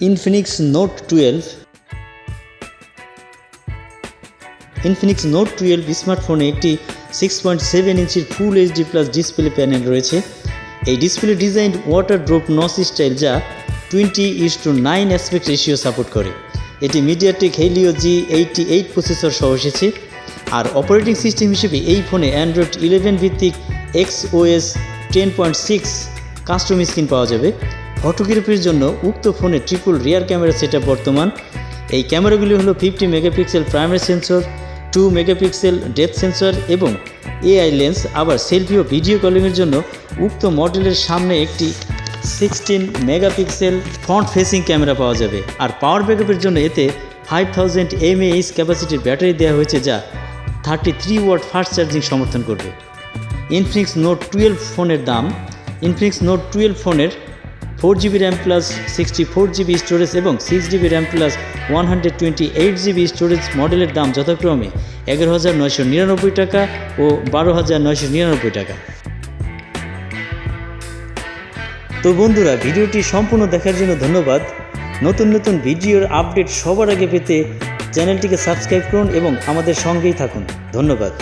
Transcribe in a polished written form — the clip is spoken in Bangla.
Infinix Note 12 Infinix Note 12 স্মার্টফোনে একটি 6.7 ইঞ্চির full HD plus display panel রয়েছে। এই display design water drop notch style, যা 20:9 অ্যাসপেক্ট রেশিও সাপোর্ট করে। এটি MediaTek Helio G96 প্রসেসর সহ এসেছে। আর অপারেটিং সিস্টেম হিসেবে এই ফোনে অ্যান্ড্রয়েড 11 ভিত্তিক XOS 10.6 কাস্টম স্ক্রিন পাওয়া যাবে। ফটোগ্রাফির জন্য উক্ত ফোনে ট্রিপল রিয়ার ক্যামেরা সেটআপ বর্তমান। এই ক্যামেরাগুলি হলো 50 megapixel primary sensor, 2 megapixel depth sensor এবং AI লেন্স। আবার সেলফি ও ভিডিও কলিংয়ের জন্য উক্ত মডেলের সামনে একটি 16 মেগাপিক্সেল ফ্রন্ট ফেসিং ক্যামেরা পাওয়া যাবে। আর পাওয়ার ব্যাকআপের জন্য এতে 5000 mAh ক্যাপাসিটির ব্যাটারি দেওয়া হয়েছে, যা 33 ওয়াট ফাস্ট চার্জিং সমর্থন করবে। Infinix Note 12 ফোনের দাম: Infinix Note 12 ফোনের 4GB RAM plus 64GB storage এবং 6GB RAM plus 128GB storage মডেলের দাম যথাক্রমে 11,999 টাকা ও 12,999 টাকা। তো বন্ধুরা, ভিডিওটি সম্পূর্ণ দেখার জন্য ধন্যবাদ। নতুন নতুন ভিডিওর আপডেট সবার আগে পেতে চ্যানেলটিকে সাবস্ক্রাইব করুন এবং আমাদের সঙ্গেই থাকুন। ধন্যবাদ।